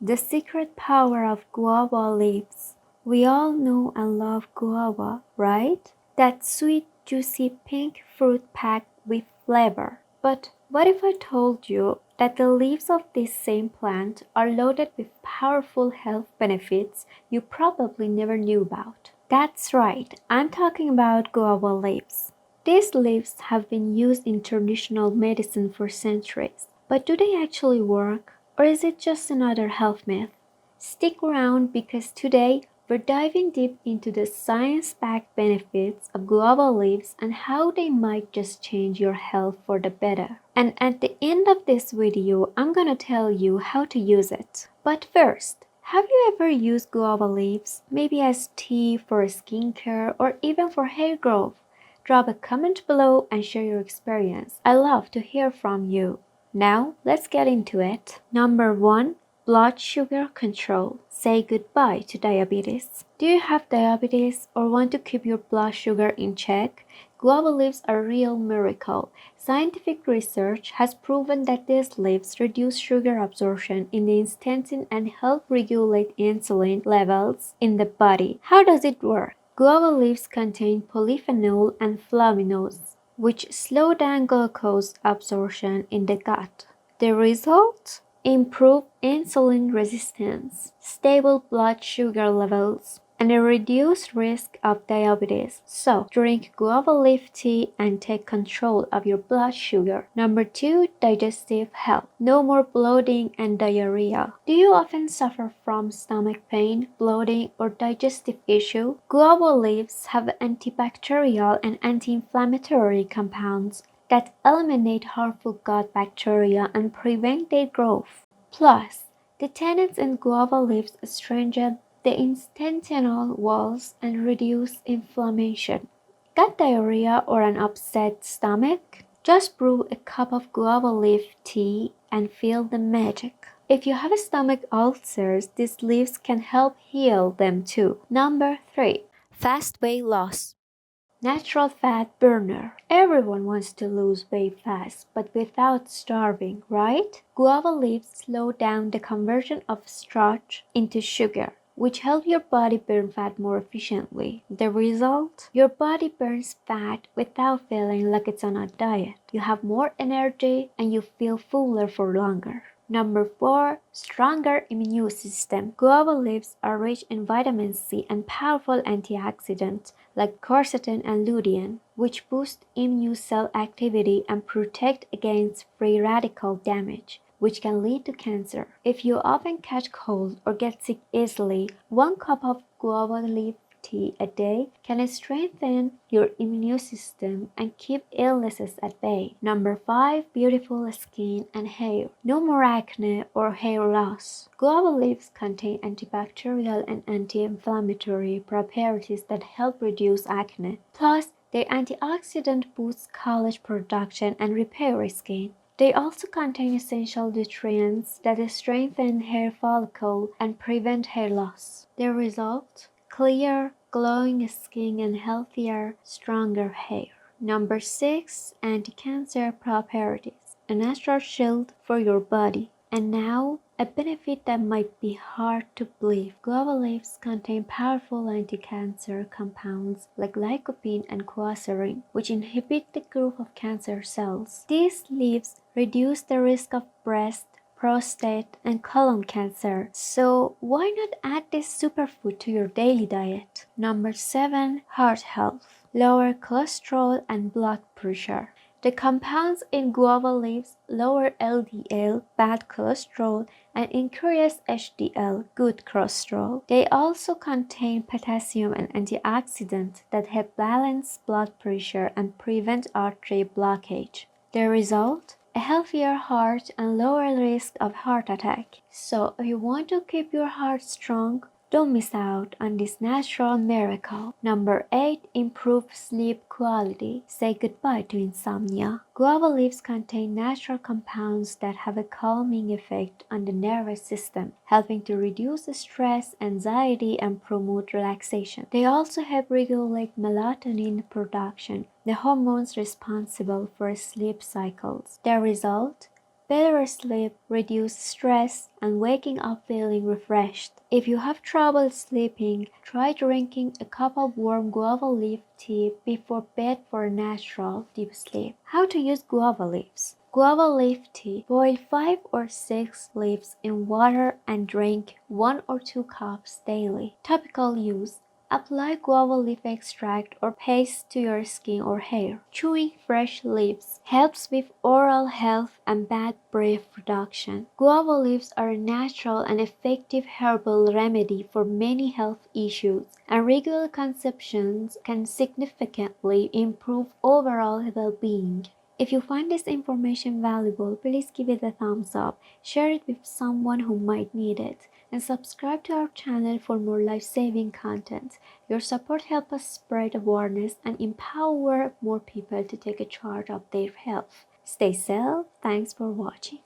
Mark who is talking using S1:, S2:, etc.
S1: The secret power of guava leaves. We all know and love guava, right? That sweet, juicy pink fruit packed with flavor. But what if I told you that the leaves of this same plant are loaded with powerful health benefits you probably never knew about? That's right, I'm talking about guava leaves. These leaves have been used in traditional medicine for centuries, but do they actually work? Or is it just another health myth? Stick around because today we're diving deep into the science-backed benefits of guava leaves and how they might just change your health for the better. And at the end of this video, I'm gonna tell you how to use it. But first, have you ever used guava leaves? Maybe as tea for skincare or even for hair growth? Drop a comment below and share your experience. I love to hear from you. Now, let's get into it. Number 1. Blood sugar control. Say goodbye to diabetes. Do you have diabetes or want to keep your blood sugar in check? Guava leaves are a real miracle. Scientific research has proven that these leaves reduce sugar absorption in the intestine and help regulate insulin levels in the body. How does it work? Guava leaves contain polyphenol and flavanols, which slow down glucose absorption in the gut. The result? Improved insulin resistance, stable blood sugar levels, and a reduced risk of diabetes. So, drink guava leaf tea and take control of your blood sugar. Number 2. Digestive health. No more bloating and diarrhea. Do you often suffer from stomach pain, bloating, or digestive issue? Guava leaves have antibacterial and anti-inflammatory compounds that eliminate harmful gut bacteria and prevent their growth. Plus, the tannins in guava leaves strengthen the intestinal walls and reduce inflammation. Got diarrhea or an upset stomach? Just brew a cup of guava leaf tea and feel the magic. If you have stomach ulcers, these leaves can help heal them too. Number 3. Fast weight loss. Natural fat burner. Everyone wants to lose weight fast, but without starving, right? Guava leaves slow down the conversion of starch into sugar, which help your body burn fat more efficiently. The result? Your body burns fat without feeling like it's on a diet. You have more energy and you feel fuller for longer. Number 4. Stronger immune system. Guava leaves are rich in vitamin C and powerful antioxidants like quercetin and lutein, which boost immune cell activity and protect against free radical damage, which can lead to cancer. If you often catch cold or get sick easily, 1 cup of guava leaf tea a day can strengthen your immune system and keep illnesses at bay. Number 5. Beautiful skin and hair. No more acne or hair loss. Guava leaves contain antibacterial and anti-inflammatory properties that help reduce acne. Plus, their antioxidant boosts collagen production and repair skin. They also contain essential nutrients that strengthen hair follicle and prevent hair loss. The result? Clear, glowing skin and healthier, stronger hair. Number 6. Anti-cancer properties. A natural shield for your body. And now, a benefit that might be hard to believe. Guava leaves contain powerful anti-cancer compounds like lycopene and quercetin, which inhibit the growth of cancer cells. These leaves reduce the risk of breast, prostate, and colon cancer. So why not add this superfood to your daily diet? Number 7. Heart health. Lower cholesterol and blood pressure. The compounds in guava leaves lower LDL, bad cholesterol, and increase HDL, good cholesterol. They also contain potassium and antioxidants that help balance blood pressure and prevent artery blockage. The result? A healthier heart and lower risk of heart attack. So if you want to keep your heart strong, don't miss out on this natural miracle. Number 8. Improve sleep quality. Say goodbye to insomnia. Guava leaves contain natural compounds that have a calming effect on the nervous system, helping to reduce stress, anxiety, and promote relaxation. They also help regulate melatonin production, the hormones responsible for sleep cycles. The result? Better sleep reduces stress and waking up feeling refreshed. If you have trouble sleeping, try drinking a cup of warm guava leaf tea before bed for a natural deep sleep. How to use guava leaves? Guava leaf tea. Boil 5 or 6 leaves in water and drink 1 or 2 cups daily. Topical use. Apply guava leaf extract or paste to your skin or hair. Chewing fresh leaves helps with oral health and bad breath reduction. Guava leaves are a natural and effective herbal remedy for many health issues, and regular consumption can significantly improve overall well-being. If you find this information valuable, please give it a thumbs up, share it with someone who might need it, and subscribe to our channel for more life-saving content. Your support helps us spread awareness and empower more people to take charge of their health. Stay safe. Thanks for watching.